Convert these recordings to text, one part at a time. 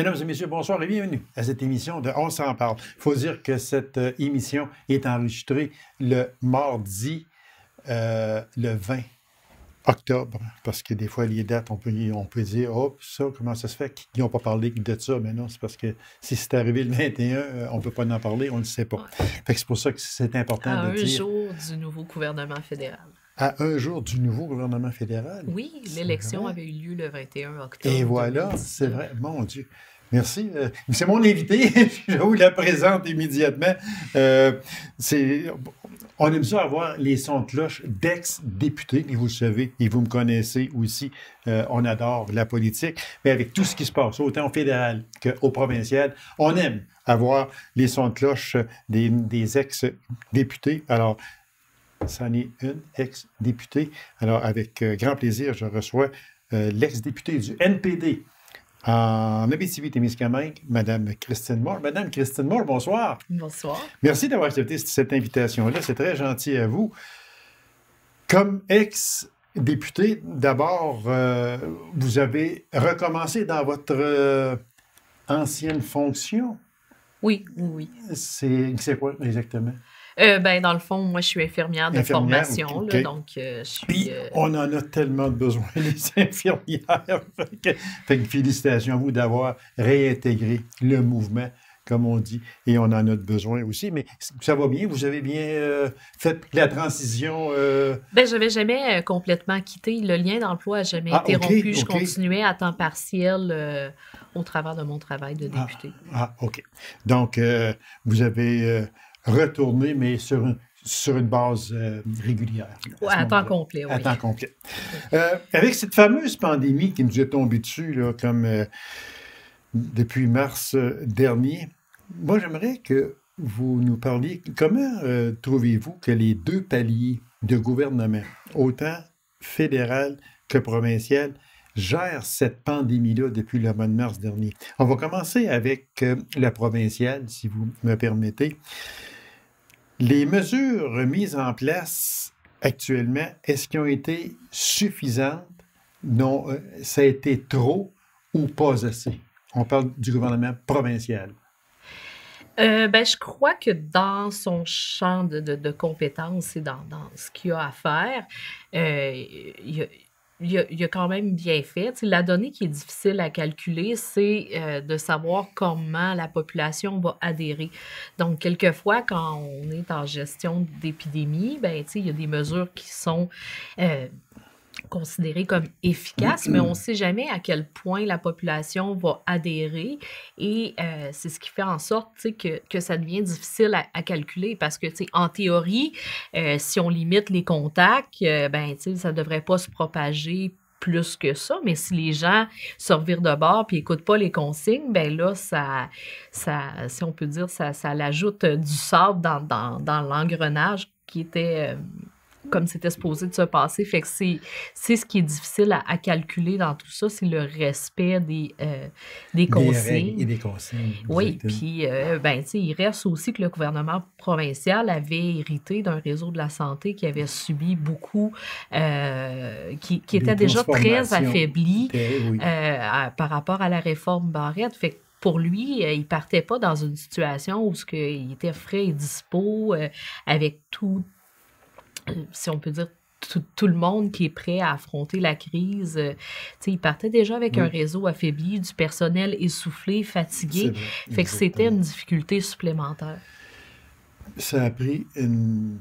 Mesdames et messieurs, bonsoir et bienvenue à cette émission de On s'en parle. Il faut dire que cette émission est enregistrée le mardi, le 20 octobre, parce que des fois, les dates, on peut dire, oh, ça, comment ça se fait qu'ils n'ont pas parlé de ça? Mais non, c'est parce que si c'est arrivé le 21, on ne peut pas en parler, on ne le sait pas. Ouais. Fait que c'est pour ça que c'est important de dire... À un jour du nouveau gouvernement fédéral. À un jour du nouveau gouvernement fédéral. Oui, l'élection avait eu lieu le 21 octobre. Et voilà, 2019. c'est vrai. Mon Dieu. Merci. C'est mon invité. Je vous la présente immédiatement. On aime ça avoir les sons de cloche d'ex-députés. Et vous le savez, et vous me connaissez aussi, on adore la politique. Mais avec tout ce qui se passe, autant au fédéral qu'au provincial, on aime avoir les sons de cloche des ex-députés. Alors, c'en est une ex-députée. Alors, avec grand plaisir, je reçois l'ex-députée du NPD en Abitibi-Témiscamingue, Mme Christine Moore. Madame Christine Moore, bonsoir. Bonsoir. Merci d'avoir accepté cette invitation-là. C'est très gentil à vous. Comme ex-députée, d'abord, vous avez recommencé dans votre ancienne fonction. Oui, oui. C'est quoi exactement? Dans le fond, moi, je suis infirmière de formation, OK. là, donc je suis... Puis, on en a tellement besoin, les infirmières. Fait que félicitations à vous d'avoir réintégré le mouvement, comme on dit, et on en a besoin aussi. Mais ça va bien? Vous avez bien fait la transition? Je n'avais jamais complètement quitté. Le lien d'emploi n'a jamais été rompu. Je continuais à temps partiel au travers de mon travail de député. OK. Donc, vous avez... retourner, mais sur une base régulière. À temps complet, oui. À temps complet. Avec cette fameuse pandémie qui nous est tombée dessus, là, comme depuis mars dernier, moi, j'aimerais que vous nous parliez, comment trouvez-vous que les deux paliers de gouvernement, autant fédéral que provincial, gèrent cette pandémie-là depuis le mois de mars dernier? On va commencer avec la provinciale, si vous me permettez. Les mesures mises en place actuellement, est-ce qu'elles ont été suffisantes? Non, ça a été trop ou pas assez? On parle du gouvernement provincial. Je crois que dans son champ de compétences et dans ce qu'il a à faire, il a quand même bien fait. La donnée qui est difficile à calculer, c'est de savoir comment la population va adhérer. Donc, quelquefois, quand on est en gestion d'épidémie, il y a des mesures qui sont considérées comme efficaces, mais on ne sait jamais à quel point la population va adhérer et c'est ce qui fait en sorte que ça devient difficile à calculer parce que, en théorie, si on limite les contacts, ça ne devrait pas se propager plus que ça, mais si les gens se revirent de bord et n'écoutent pas les consignes, là, ça, si on peut dire, ça l'ajoute du sable dans l'engrenage qui était... comme c'était supposé de se passer. Fait que c'est ce qui est difficile à calculer dans tout ça, c'est le respect des consignes. Des règles et des consignes. Oui, puis il reste aussi que le gouvernement provincial avait hérité d'un réseau de la santé qui avait subi beaucoup, qui était déjà très affaibli par rapport à la réforme Barrette. Fait que pour lui, il partait pas dans une situation où il était frais et dispo avec tout, si on peut dire, tout le monde qui est prêt à affronter la crise. Il partait déjà avec un réseau affaibli, du personnel essoufflé, fatigué. Fait que c'était une difficulté supplémentaire. Ça a pris une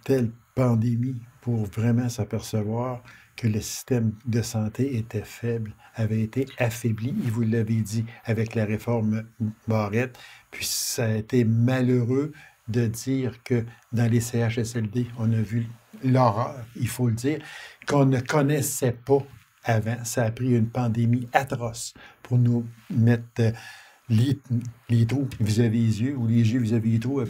telle pandémie pour vraiment s'apercevoir que le système de santé était faible, avait été affaibli, et vous l'avez dit, avec la réforme Barrette. Puis ça a été malheureux de dire que dans les CHSLD, on a vu l'horreur, il faut le dire, qu'on ne connaissait pas avant. Ça a pris une pandémie atroce pour nous mettre les trous vis-à-vis des yeux, ou les yeux vis-à-vis des trous,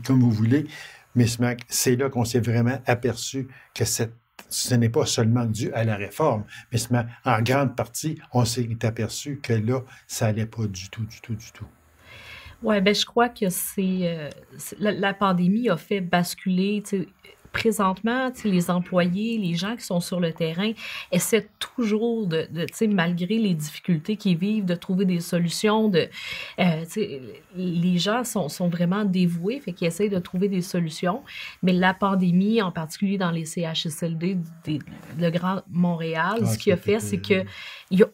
comme vous voulez. Mais c'est là qu'on s'est vraiment aperçu que ce n'est pas seulement dû à la réforme, mais en grande partie, on s'est aperçu que là, ça n'allait pas du tout. Oui, je crois que la pandémie a fait basculer présentement, les employés, les gens qui sont sur le terrain essaient toujours malgré les difficultés qu'ils vivent, de trouver des solutions. Les gens sont vraiment dévoués, fait qu'ils essayent de trouver des solutions. Mais la pandémie, en particulier dans les CHSLD le Grand Montréal, ce qu'il a fait, c'est qu'ils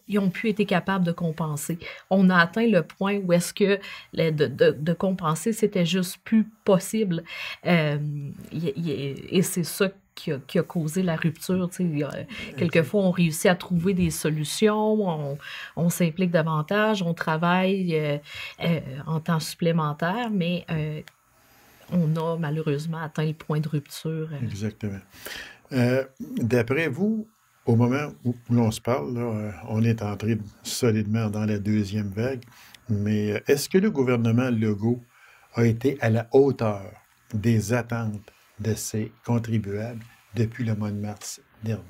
n'ont plus été capables de compenser. On a atteint le point où est-ce que de compenser, c'était juste plus possible. Et c'est ça qui a causé la rupture. Quelquefois, on réussit à trouver des solutions, on s'implique davantage, on travaille en temps supplémentaire, mais on a malheureusement atteint le point de rupture. Exactement. D'après vous, au moment où l'on se parle, là, on est entré solidement dans la deuxième vague, mais est-ce que le gouvernement Legault a été à la hauteur des attentes de ses contribuables depuis le mois de mars dernier?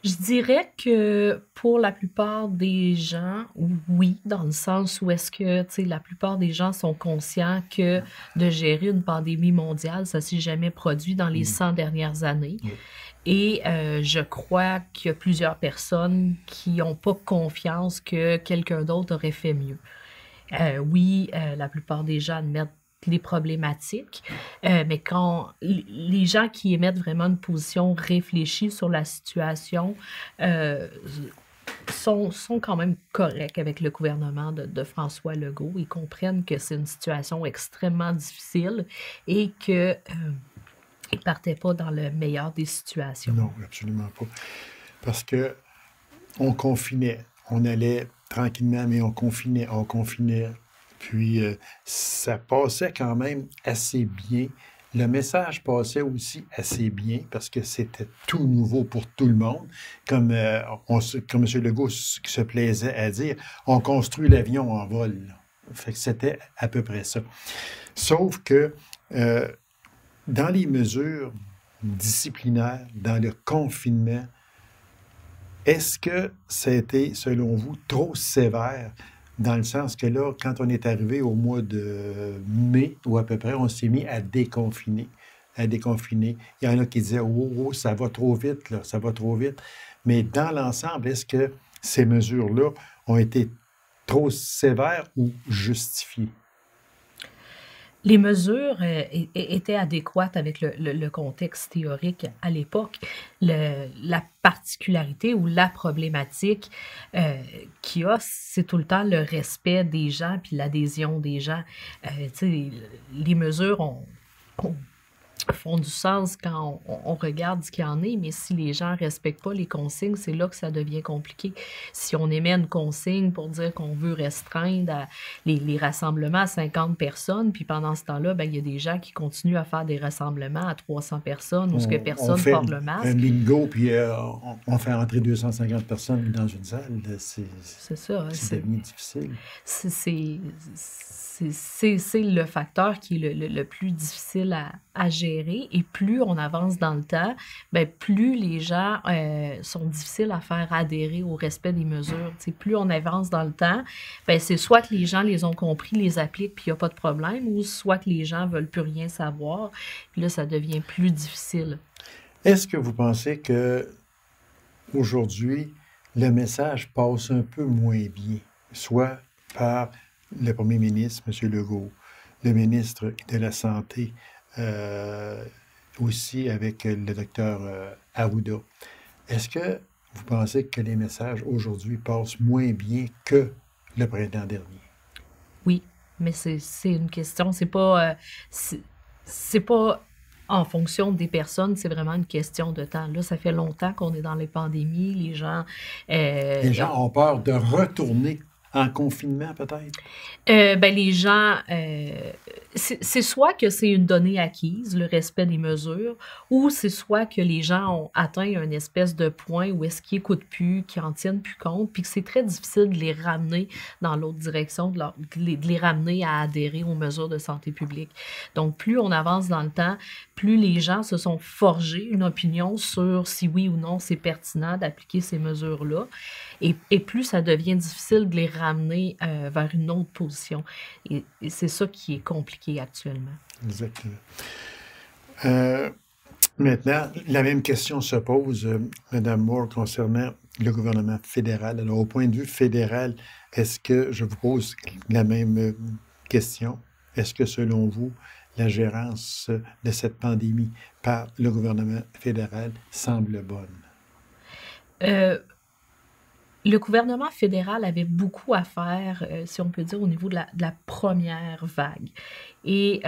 Je dirais que pour la plupart des gens, oui, dans le sens où est-ce que, la plupart des gens sont conscients que de gérer une pandémie mondiale, ça s'est jamais produit dans les 100 dernières années. Et je crois qu'il y a plusieurs personnes qui n'ont pas confiance que quelqu'un d'autre aurait fait mieux. Oui, la plupart des gens admettent les problématiques, mais quand les gens qui émettent vraiment une position réfléchie sur la situation sont quand même corrects avec le gouvernement de François Legault. Ils comprennent que c'est une situation extrêmement difficile et qu'ils ne partaient pas dans le meilleur des situations. Non, absolument pas. Parce que on confinait, on allait tranquillement, mais on confinait. Puis, ça passait quand même assez bien. Le message passait aussi assez bien parce que c'était tout nouveau pour tout le monde. Comme M. Legault se plaisait à dire, on construit l'avion en vol. Fait que c'était à peu près ça. Sauf que dans les mesures disciplinaires, dans le confinement, est-ce que ça a été, selon vous, trop sévère? Dans le sens que là, quand on est arrivé au mois de mai, ou à peu près, on s'est mis à déconfiner. Il y en a qui disaient, oh, ça va trop vite, là, ça va trop vite. Mais dans l'ensemble, est-ce que ces mesures-là ont été trop sévères ou justifiées? Les mesures étaient adéquates avec le contexte théorique à l'époque. La particularité ou la problématique qu'il y a, c'est tout le temps le respect des gens puis l'adhésion des gens. Les mesures font du sens quand on regarde ce qu'il y en est, mais si les gens ne respectent pas les consignes, c'est là que ça devient compliqué. Si on émet une consigne pour dire qu'on veut restreindre les rassemblements à 50 personnes, puis pendant ce temps-là, il y a des gens qui continuent à faire des rassemblements à 300 personnes où personne ne porte le masque. Un bingo, puis on fait entrer 250 personnes dans une salle. C'est ça. C'est devenu difficile. C'est le facteur qui est le plus difficile à gérer. Et plus on avance dans le temps, plus les gens sont difficiles à faire adhérer au respect des mesures. Plus on avance dans le temps, c'est soit que les gens les ont compris, les appliquent, puis il n'y a pas de problème, ou soit que les gens ne veulent plus rien savoir. Puis là, ça devient plus difficile. Est-ce que vous pensez que aujourd'hui, le message passe un peu moins bien, soit par le premier ministre, M. Legault, le ministre de la Santé, aussi avec le docteur Arruda. Est-ce que vous pensez que les messages aujourd'hui passent moins bien que le printemps dernier? Oui, mais c'est une question, c'est pas en fonction des personnes, c'est vraiment une question de temps. Là, ça fait longtemps qu'on est dans les pandémies, les gens ont peur de retourner en confinement, peut-être? Les gens, c'est soit que c'est une donnée acquise, le respect des mesures, ou c'est soit que les gens ont atteint une espèce de point où est-ce qu'ils n'écoutent plus, qu'ils n'en tiennent plus compte, puis que c'est très difficile de les ramener dans l'autre direction, de les ramener à adhérer aux mesures de santé publique. Donc, plus on avance dans le temps, plus les gens se sont forgés une opinion sur si oui ou non c'est pertinent d'appliquer ces mesures-là. Et plus ça devient difficile de les ramener vers une autre position. Et c'est ça qui est compliqué actuellement. Exactement. Euh, Maintenant, la même question se pose, Mme Moore, concernant le gouvernement fédéral. Alors, au point de vue fédéral, est-ce que, je vous pose la même question, est-ce que selon vous, la gérance de cette pandémie par le gouvernement fédéral semble bonne? Euh, le gouvernement fédéral avait beaucoup à faire, si on peut dire, au niveau de la première vague. Et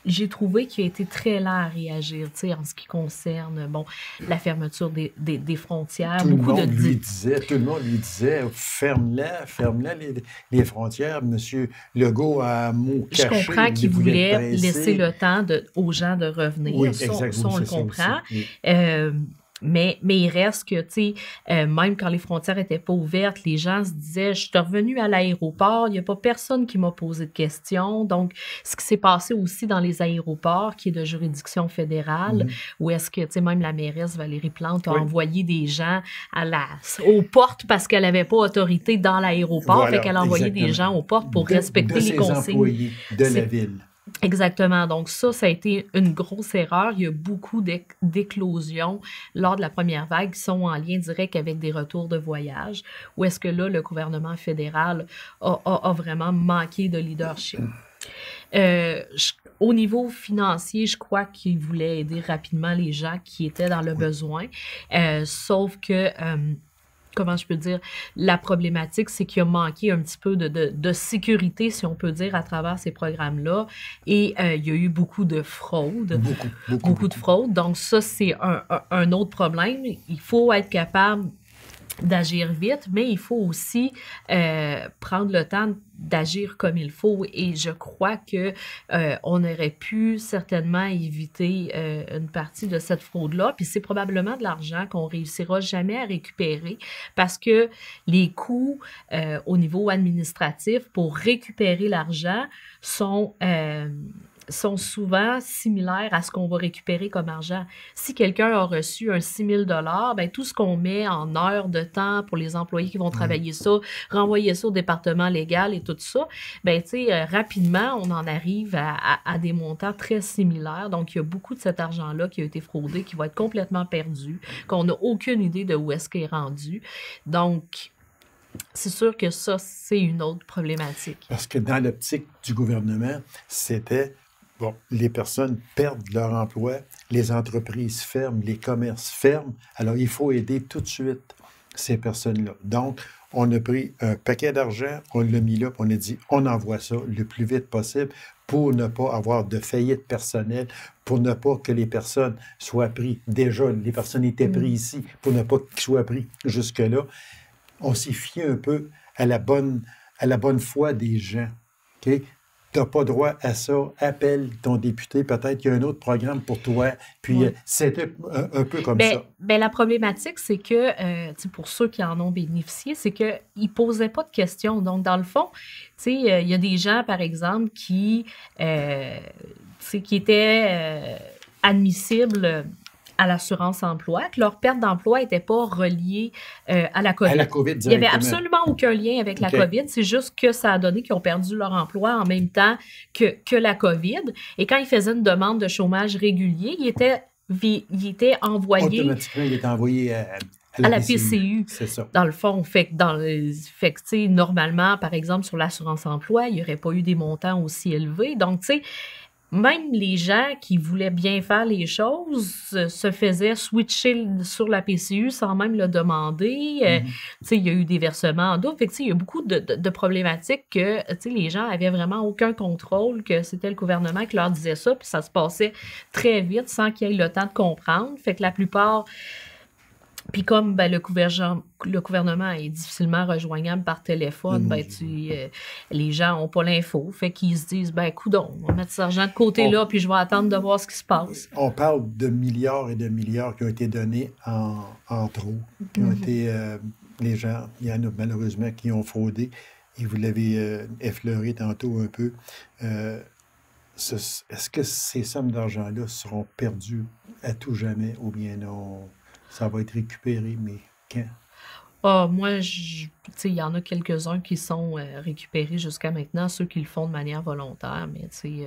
j'ai trouvé qu'il a été très lent à réagir, tu sais, en ce qui concerne, bon, la fermeture des frontières, beaucoup de... Tout le monde lui disait, ferme-la les frontières. Monsieur Legault, à mot Je caché, comprends il qu'il voulait être voulait laisser pressé. le temps aux gens de revenir. Oui, Ça, exact, ça oui, on le c'est ça aussi. comprend. Oui. Euh, mais il reste que, tu sais, même quand les frontières n'étaient pas ouvertes, les gens se disaient, je suis revenu à l'aéroport, il n'y a pas personne qui m'a posé de questions. Donc, ce qui s'est passé aussi dans les aéroports, qui est de juridiction fédérale, Mhm. où est-ce que, tu sais, même la mairesse Valérie Plante a Oui, envoyé des gens aux portes parce qu'elle n'avait pas autorité dans l'aéroport, fait voilà, qu'elle a envoyé des exactement. gens aux portes pour De respecter les ses consignes. employés de la C'est ville. Exactement. Donc ça a été une grosse erreur. Il y a beaucoup d'éclosions lors de la première vague qui sont en lien direct avec des retours de voyage, où est-ce que là, le gouvernement fédéral a vraiment manqué de leadership. Au niveau financier, je crois qu'il voulait aider rapidement les gens qui étaient dans le Oui. besoin, sauf que... comment je peux dire, la problématique, c'est qu'il a manqué un petit peu de sécurité, si on peut dire, à travers ces programmes-là. Et il y a eu beaucoup de fraude, Beaucoup, beaucoup, beaucoup de beaucoup. fraude. Donc ça, c'est un autre problème. Il faut être capable d'agir vite, mais il faut aussi prendre le temps d'agir comme il faut. Et je crois que on aurait pu certainement éviter une partie de cette fraude-là. Puis c'est probablement de l'argent qu'on réussira jamais à récupérer parce que les coûts au niveau administratif pour récupérer l'argent sont sont souvent similaires à ce qu'on va récupérer comme argent. Si quelqu'un a reçu un 6 000 ben tout ce qu'on met en heures de temps pour les employés qui vont Mhm. travailler ça, renvoyer ça au département légal et tout ça, ben tu sais, rapidement, on en arrive à des montants très similaires. Donc, il y a beaucoup de cet argent-là qui a été fraudé, qui va être complètement perdu, qu'on n'a aucune idée de où est-ce qu'il est rendu. Donc, c'est sûr que ça, c'est une autre problématique. Parce que dans l'optique du gouvernement, c'était, bon, les personnes perdent leur emploi, les entreprises ferment, les commerces ferment, alors il faut aider tout de suite ces personnes-là. Donc, on a pris un paquet d'argent, on l'a mis là, puis on a dit, on envoie ça le plus vite possible pour ne pas avoir de faillite personnelle, pour ne pas que les personnes soient prises. Déjà, les personnes étaient Mm. prises ici, pour ne pas qu'ils soient pris jusque-là. On s'est fié un peu à la bonne foi des gens. OK? Tu n'as pas droit à ça, appelle ton député, peut-être qu'il y a un autre programme pour toi. Puis Ouais. c'était un peu comme Ben, ça. ben, la problématique, c'est que, tu sais, pour ceux qui en ont bénéficié, c'est qu'ils ne posaient pas de questions. Donc, dans le fond, tu sais, il y a des gens, par exemple, tu sais, qui étaient admissibles à l'assurance emploi, que leur perte d'emploi n'était pas reliée à la À la COVID. COVID Il n'y avait directement. absolument aucun lien avec la OK. COVID. C'est juste que ça a donné qu'ils ont perdu leur emploi en même temps que la COVID. Et quand ils faisaient une demande de chômage régulier, il était envoyé Automatiquement, il est envoyé à à la la PCU. PCU, C'est ça. dans le fond. Fait que, tu sais, normalement, par exemple, sur l'assurance emploi, il n'y aurait pas eu des montants aussi élevés. Donc, tu sais, même les gens qui voulaient bien faire les choses se faisaient switcher sur la PCU sans même le demander. Mhm. Tu sais, il y a eu des versements en double. Fait que, tu sais, il y a beaucoup de problématiques que, tu sais, les gens avaient vraiment aucun contrôle, que c'était le gouvernement qui leur disait ça, puis ça se passait très vite sans qu'ils aient le temps de comprendre. Fait que la plupart... Puis comme ben, le gouvernement est difficilement rejoignable par téléphone, ben, les gens n'ont pas l'info. Fait qu'ils se disent, ben coudonc, on va mettre cet argent de côté On, là, puis je vais attendre de voir ce qui se passe. on parle de milliards et de milliards qui ont été donnés en trop, qui ont été, les gens, il y en a malheureusement qui ont fraudé, et vous l'avez effleuré tantôt un peu. Euh, Est-ce que ces sommes d'argent-là seront perdues à tout jamais ou bien non? Ça va être récupéré, mais quand? Ah, moi, tu sais, il y en a quelques-uns qui sont récupérés jusqu'à maintenant, ceux qui le font de manière volontaire, mais tu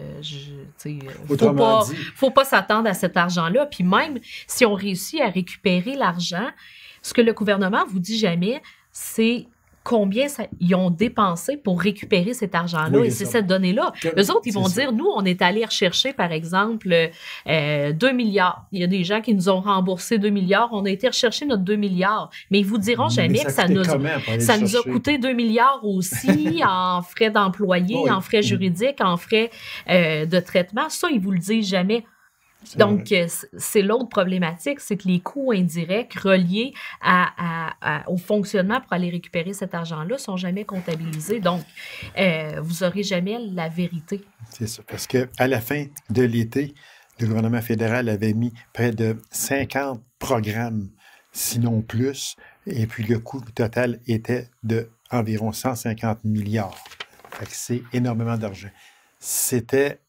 sais, Autrement dit, faut pas s'attendre à cet argent-là. Puis même si on réussit à récupérer l'argent, ce que le gouvernement vous dit jamais, c'est combien ils ont dépensé pour récupérer cet argent-là. oui, Et c'est c'est ça. cette donnée-là. Eux autres, ils C'est vont ça. dire, nous, on est allé rechercher, par exemple, 2 milliards. Il y a des gens qui nous ont remboursé 2 milliards. On a été rechercher notre 2 milliards. Mais ils vous diront Mais jamais ça que a coûté comment pour aller le ça nous a chercher? coûté 2 milliards aussi en frais d'employés, Oui, en frais juridiques, en frais de traitement. Ça, ils vous le disent jamais. c'est Donc, vrai. c'est l'autre problématique, c'est que les coûts indirects reliés au fonctionnement pour aller récupérer cet argent-là sont jamais comptabilisés. Donc, vous n'aurez jamais la vérité. C'est ça. Parce qu'à la fin de l'été, le gouvernement fédéral avait mis près de 50 programmes, sinon plus, et puis le coût total était de environ 150 milliards. Fait que c'est énormément d'argent. C'était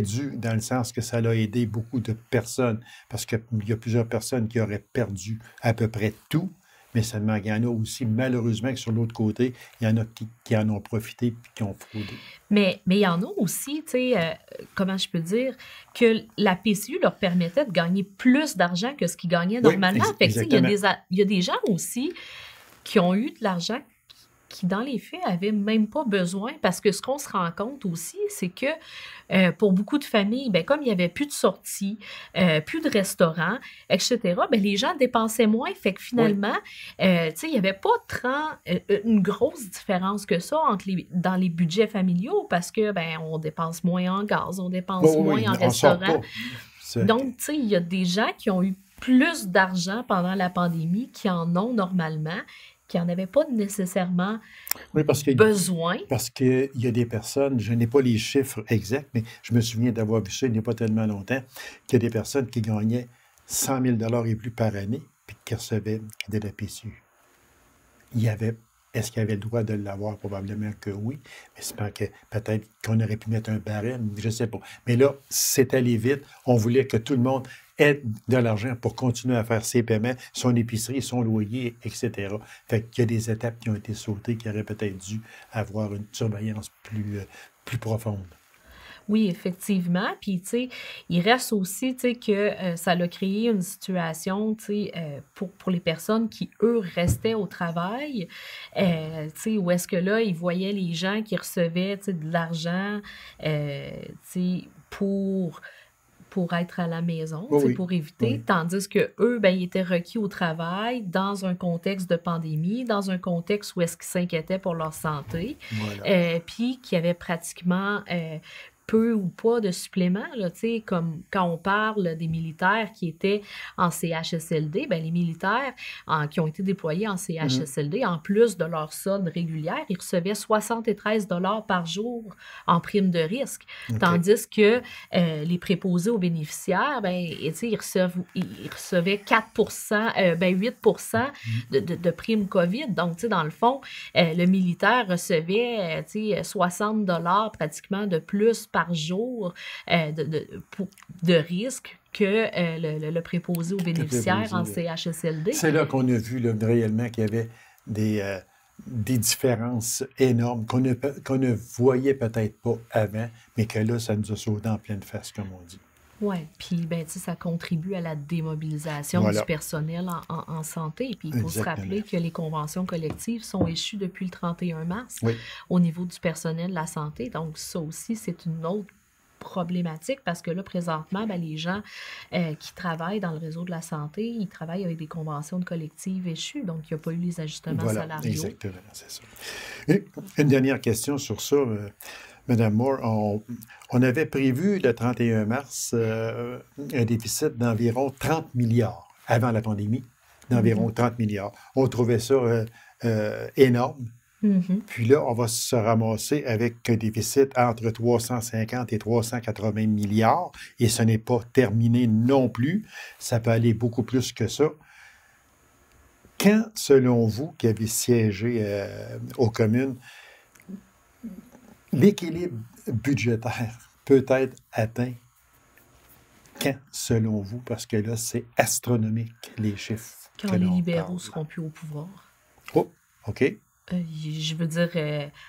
dû dans le sens que ça a aidé beaucoup de personnes, parce qu'il y a plusieurs personnes qui auraient perdu à peu près tout, mais seulement il y en a aussi, malheureusement, que sur l'autre côté, il y en a qui en ont profité et qui ont fraudé. Mais il y en a aussi, tu sais, comment je peux dire, que la PCU leur permettait de gagner plus d'argent que ce qu'ils gagnaient Oui, normalement. Fait que, tu sais, exactement. il y a des gens aussi qui ont eu de l'argent qui, dans les faits, n'avaient même pas besoin. Parce que ce qu'on se rend compte aussi, c'est que pour beaucoup de familles, ben, comme il n'y avait plus de sorties, plus de restaurants, etc., ben, les gens dépensaient moins. Fait que Oui, finalement, tu sais, il n'y avait pas une grosse différence que ça dans les budgets familiaux parce que ben, on dépense moins en gaz, on oui, dépense oui, moins en oui, on sort restaurant. pas. C'est- Donc, tu sais, il y a des gens qui ont eu plus d'argent pendant la pandémie qui en ont normalement, qui n'en avaient pas nécessairement Oui, besoin. parce qu'il y a des personnes, je n'ai pas les chiffres exacts, mais je me souviens d'avoir vu ça il n'y a pas tellement longtemps, qu'il y a des personnes qui gagnaient 100 000 et plus par année, puis qui recevaient de la PCU. Il y avait, est-ce qu'il y avait le droit de l'avoir? Probablement que oui, mais c'est pas que peut-être qu'on aurait pu mettre un barème, je ne sais pas. Mais là, c'est allé vite. On voulait que tout le monde ait de l'argent pour continuer à faire ses paiements, son épicerie, son loyer, etc. Fait qu'il y a des étapes qui ont été sautées qui auraient peut-être dû avoir une surveillance plus profonde. Oui, effectivement. Puis, tu sais, il reste aussi, tu sais, que ça a créé une situation, tu sais, pour les personnes qui, eux, restaient au travail, tu sais, où est-ce que là, ils voyaient les gens qui recevaient, tu sais, de l'argent, tu sais, pour être à la maison, tu sais, Oui, pour éviter, oui, tandis que eux, ben, ils étaient requis au travail dans un contexte de pandémie, dans un contexte où est-ce qu'ils s'inquiétaient pour leur santé, voilà. puis qui avaient pratiquement peu ou pas de suppléments, là, tu sais, comme quand on parle des militaires qui étaient en CHSLD, ben, les militaires qui ont été déployés en Mhm. CHSLD, en plus de leur solde régulière, ils recevaient 73 par jour en prime de risque, OK. tandis que les préposés aux bénéficiaires, ben, tu sais, ils recevaient 4 ben 8 Mhm. de primes COVID. Donc, tu sais, dans le fond, le militaire recevait, tu sais, 60 pratiquement de plus par jour de risque que le préposé aux Que bénéficiaires en préposé, là. CHSLD. C'est là qu'on a vu là, réellement qu'il y avait des, euh, des différences énormes qu'on ne voyait peut-être pas avant, mais que là, ça nous a sauté en pleine face, comme on dit. Oui, puis ben, tu sais, ça contribue à la démobilisation du Voilà, personnel en santé. Et puis, il faut se exactement. rappeler que les conventions collectives sont échues depuis le 31 mars Oui, au niveau du personnel de la santé. Donc, ça aussi, c'est une autre problématique parce que là, présentement, ben, les gens qui travaillent dans le réseau de la santé, ils travaillent avec des conventions de collectives échues. Donc, il n'y a pas eu les ajustements voilà, salariaux. exactement, c'est ça. Et une dernière question sur ça, Madame Moore. On avait prévu le 31 mars un déficit d'environ 30 milliards avant la pandémie, d'environ Mhm. 30 milliards. On trouvait ça énorme. Mhm. Puis là, on va se ramasser avec un déficit entre 350 et 380 milliards, et ce n'est pas terminé non plus. Ça peut aller beaucoup plus que ça. Quand, selon vous, qui avez siégé aux communes, l'équilibre budgétaire peut être atteint? Quand, selon vous? Parce que là, c'est astronomique, les chiffres. Quand les libéraux ne seront plus au pouvoir. Oh, OK. Je veux dire,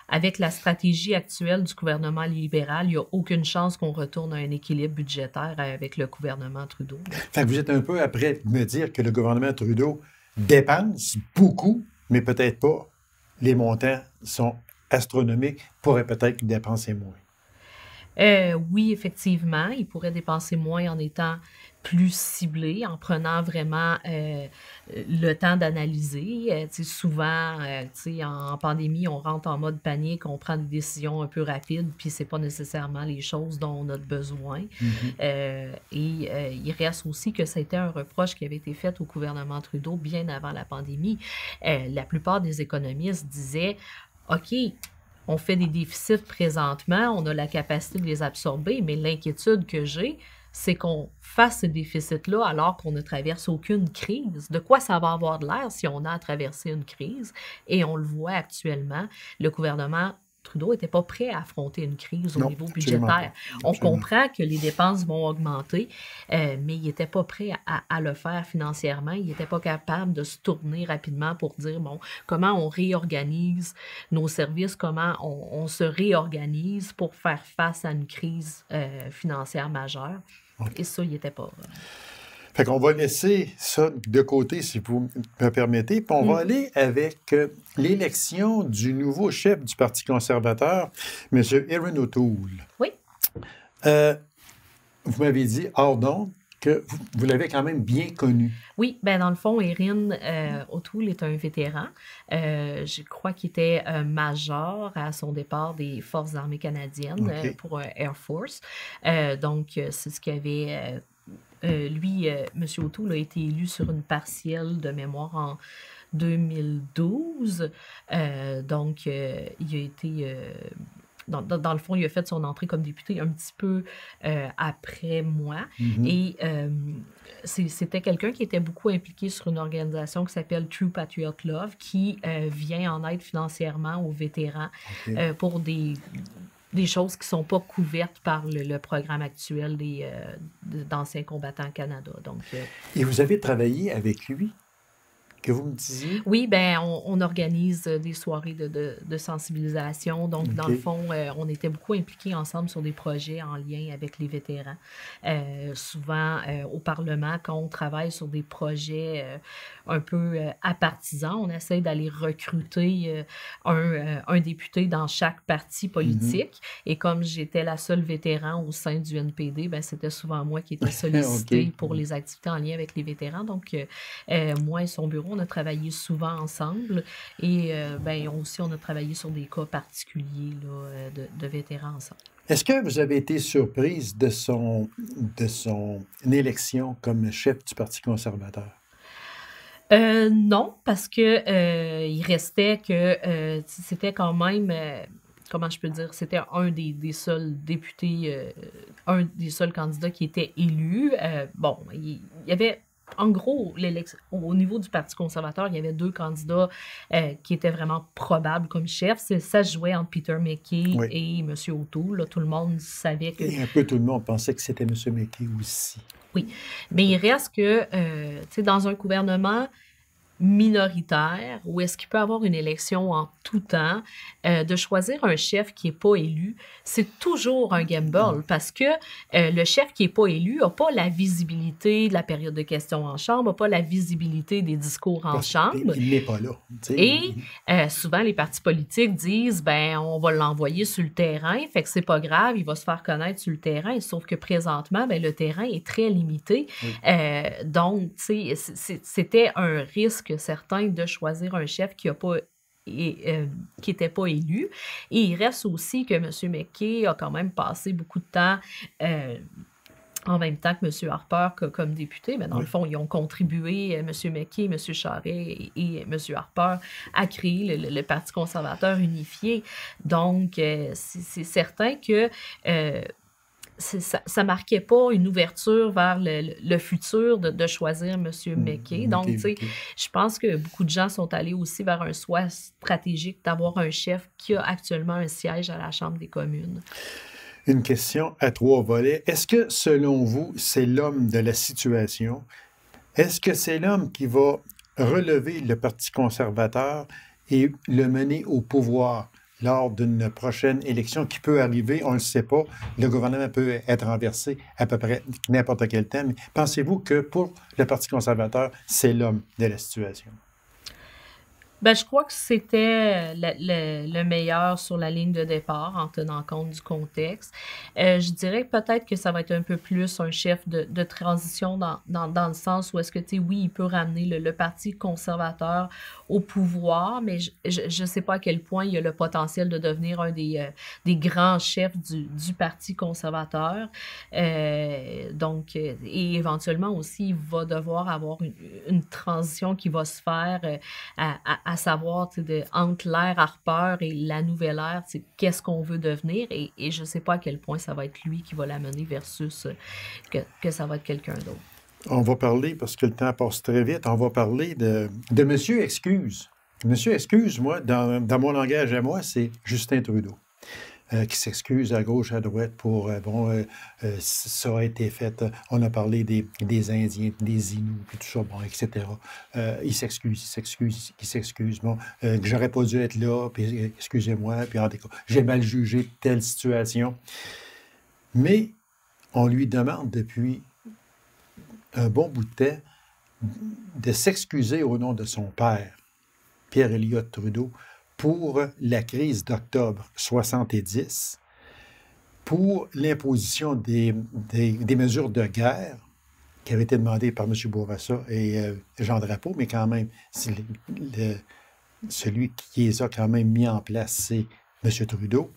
avec la stratégie actuelle du gouvernement libéral, il n'y a aucune chance qu'on retourne à un équilibre budgétaire avec le gouvernement Trudeau. Fait que vous êtes un peu après me dire que le gouvernement Trudeau dépense beaucoup, mais peut-être pas. Les montants sont astronomiques, pourrait peut-être dépenser moins. Oui, effectivement, il pourrait dépenser moins en étant plus ciblé, en prenant vraiment le temps d'analyser. Souvent, en pandémie, on rentre en mode panique, on prend des décisions un peu rapides, puis c'est pas nécessairement les choses dont on a besoin. Il reste aussi que c'était un reproche qui avait été fait au gouvernement Trudeau bien avant la pandémie. La plupart des économistes disaient, OK, on fait des déficits présentement, on a la capacité de les absorber, mais l'inquiétude que j'ai, c'est qu'on fasse ce déficit-là alors qu'on ne traverse aucune crise. De quoi ça va avoir de l'air si on a à traverser une crise? Et on le voit actuellement, le gouvernement Trudeau n'était pas prêt à affronter une crise au niveau budgétaire. On comprend que les dépenses vont augmenter, mais il n'était pas prêt à le faire financièrement. Il n'était pas capable de se tourner rapidement pour dire, bon, comment on réorganise nos services, comment on se réorganise pour faire face à une crise financière majeure. Et ça, il n'était pas... Fait qu'on va laisser ça de côté, si vous me permettez, puis on va aller avec l'élection du nouveau chef du Parti conservateur, M. Erin O'Toole. Oui. Vous m'avez dit, hors d'onde, que vous l'avez quand même bien connu. Oui, bien dans le fond, Erin O'Toole est un vétéran. Je crois qu'il était major à son départ des Forces armées canadiennes pour Air Force. Donc, c'est ce qu'il avait... lui, M. O'Toole a été élu sur une partielle de mémoire en 2012. Donc, il a été... Dans le fond, il a fait son entrée comme député un petit peu après moi. Et c'était quelqu'un qui était beaucoup impliqué sur une organisation qui s'appelle True Patriot Love, qui vient en aide financièrement aux vétérans pour des choses qui ne sont pas couvertes par le programme actuel d'Anciens combattants Canada. Donc, et vous avez travaillé avec lui? Que vous me disiez? Oui, bien, on organise des soirées de sensibilisation. Donc, dans le fond, on était beaucoup impliqués ensemble sur des projets en lien avec les vétérans. Souvent, au Parlement, quand on travaille sur des projets un peu apartisans, on essaie d'aller recruter un député dans chaque parti politique. Et comme j'étais la seule vétéran au sein du NPD, bien, c'était souvent moi qui étais sollicitée pour les activités en lien avec les vétérans. Donc, moi et son bureau, on a travaillé souvent ensemble et aussi on a travaillé sur des cas particuliers là, de vétérans ensemble. Est-ce que vous avez été surprise de son élection comme chef du Parti conservateur? Non, parce que il restait que c'était quand même... comment je peux dire, c'était un des seuls députés, un des seuls candidats qui était élu. Il y avait... En gros, au niveau du Parti conservateur, il y avait 2 candidats qui étaient vraiment probables comme chefs. Ça se jouait entre Peter MacKay et M. O'Toole. Là, tout le monde savait que... Et un peu tout le monde pensait que c'était M. MacKay aussi. Oui, mais il reste que, dans un gouvernement minoritaire, où est-ce qu'il peut avoir une élection en tout temps, de choisir un chef qui n'est pas élu, c'est toujours un gamble parce que le chef qui n'est pas élu n'a pas la visibilité de la période de questions en chambre, n'a pas la visibilité des discours en chambre. Il n'est pas là. Et souvent, les partis politiques disent, on va l'envoyer sur le terrain, fait que c'est pas grave, il va se faire connaître sur le terrain, sauf que présentement, le terrain est très limité. Donc, c'était un risque certain de choisir un chef qui n'était pas élu. Et il reste aussi que M. MacKay a quand même passé beaucoup de temps en même temps que M. Harper comme député. Mais dans le fond, ils ont contribué, M. MacKay, M. Charest et M. Harper, à créer le Parti conservateur unifié. Donc, c'est certain que... ça marquait pas une ouverture vers le futur de choisir M. MacKay. Donc, je pense que beaucoup de gens sont allés aussi vers un choix stratégique d'avoir un chef qui a actuellement un siège à la Chambre des communes. Une question à 3 volets. Est-ce que, selon vous, c'est l'homme de la situation? Est-ce que c'est l'homme qui va relever le Parti conservateur et le mener au pouvoir lors d'une prochaine élection qui peut arriver, on ne le sait pas. Le gouvernement peut être renversé à peu près n'importe quel temps. Mais pensez-vous que pour le Parti conservateur, c'est l'homme de la situation? Ben, je crois que c'était le meilleur sur la ligne de départ en tenant compte du contexte. Je dirais peut-être que ça va être un peu plus un chef de transition dans le sens où est-ce que, tu sais, oui, il peut ramener le Parti conservateur au pouvoir, mais je ne sais pas à quel point il y a le potentiel de devenir un des grands chefs du Parti conservateur. Et éventuellement aussi, il va devoir avoir une transition qui va se faire à savoir entre l'ère Harper et la nouvelle ère, qu'est-ce qu'on veut devenir. Et je ne sais pas à quel point ça va être lui qui va l'amener versus que ça va être quelqu'un d'autre. On va parler, parce que le temps passe très vite, on va parler de Monsieur Excuse. Monsieur Excuse, moi, dans mon langage à moi, c'est Justin Trudeau. Qui s'excuse à gauche, à droite pour, ça a été fait, on a parlé des Indiens, des Inuits, puis tout ça, bon, etc. Il s'excuse, bon, que j'aurais pas dû être là, puis excusez-moi, puis en tout cas, j'ai mal jugé telle situation. Mais on lui demande depuis un bon bout de temps de s'excuser au nom de son père, Pierre Elliott Trudeau, pour la crise d'octobre 70, pour l'imposition des mesures de guerre qui avaient été demandées par M. Bourassa et Jean Drapeau, mais quand même, celui qui les a quand même mis en place, c'est M. Trudeau,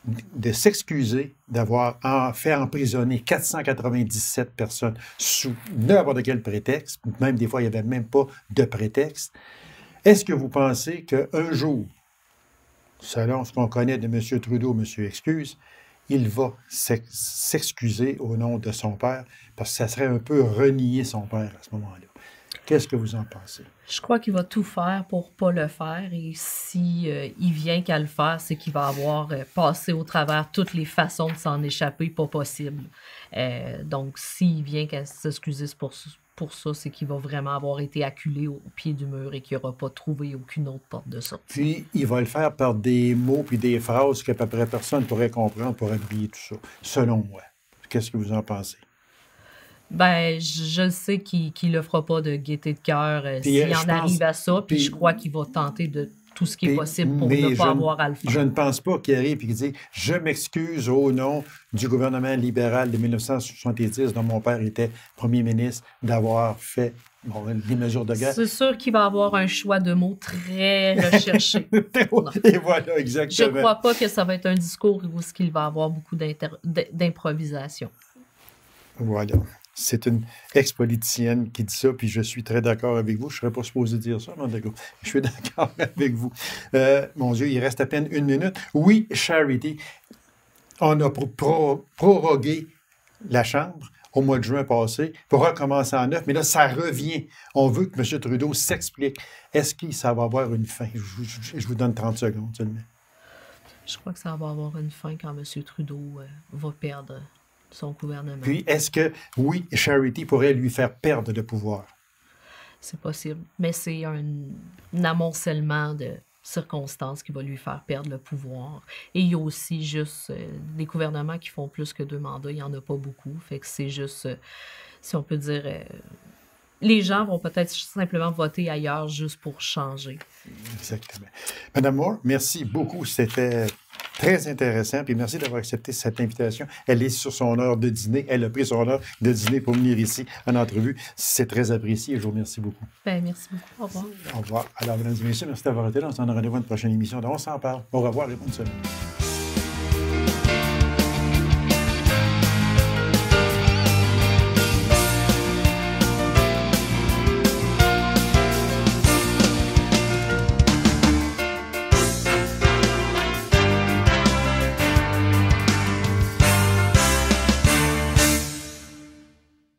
de s'excuser d'avoir fait emprisonner 497 personnes sous n'importe quel prétexte, même des fois, il n'y avait même pas de prétexte. Est-ce que vous pensez qu'un jour, selon ce qu'on connaît de M. Trudeau, M. Excuse, il va s'excuser au nom de son père, parce que ça serait un peu renier son père à ce moment-là? Qu'est-ce que vous en pensez? Je crois qu'il va tout faire pour ne pas le faire. Et si il vient qu'à le faire, c'est qu'il va avoir passé au travers toutes les façons de s'en échapper, pas possible. Donc, s'il vient qu'à s'excuser pour ça, c'est qu'il va vraiment avoir été acculé au pied du mur et qu'il n'aura pas trouvé aucune autre porte de sortie. Puis, il va le faire par des mots puis des phrases qu'à peu près personne ne pourrait comprendre pour appuyer tout ça, selon moi. Qu'est-ce que vous en pensez? Ben, je sais qu'il ne le fera pas de gaieté de cœur s'il en arrive à ça, puis je crois qu'il va tenter de tout ce qui est possible pour ne pas avoir à le faire. Je ne pense pas qu'il arrive et qu'il dit « Je m'excuse au nom du gouvernement libéral de 1970, dont mon père était premier ministre, d'avoir fait des mesures de guerre. » C'est sûr qu'il va avoir un choix de mots très recherché. Et voilà, exactement. Je ne crois pas que ça va être un discours où il va avoir beaucoup d'improvisation. Voilà. C'est une ex-politicienne qui dit ça, puis je suis très d'accord avec vous. Je ne serais pas supposé dire ça, mais d'accord. Je suis d'accord avec vous. Mon Dieu, il reste à peine 1 minute. Oui, Charity, on a prorogué la Chambre au mois de juin passé pour recommencer en neuf, mais là, ça revient. On veut que M. Trudeau s'explique. Est-ce que ça va avoir une fin? Je vous donne 30 secondes seulement. Je crois que ça va avoir une fin quand M. Trudeau va perdre son gouvernement. Puis, est-ce que, oui, Charity pourrait lui faire perdre le pouvoir? C'est possible, mais c'est un amoncellement de circonstances qui va lui faire perdre le pouvoir. Et il y a aussi juste des gouvernements qui font plus que 2 mandats, il n'y en a pas beaucoup. Fait que c'est juste, si on peut dire, les gens vont peut-être simplement voter ailleurs juste pour changer. Exactement. Madame Moore, merci beaucoup. C'était très intéressant. Puis merci d'avoir accepté cette invitation. Elle est sur son heure de dîner. Elle a pris son heure de dîner pour venir ici en entrevue. C'est très apprécié et je vous remercie beaucoup. Bien, merci beaucoup. Au revoir. Au revoir. Alors, mesdames et messieurs, merci d'avoir été là. On s'en a rendez-vous à une prochaine émission. Donc, on s'en parle. Au revoir et bonne semaine.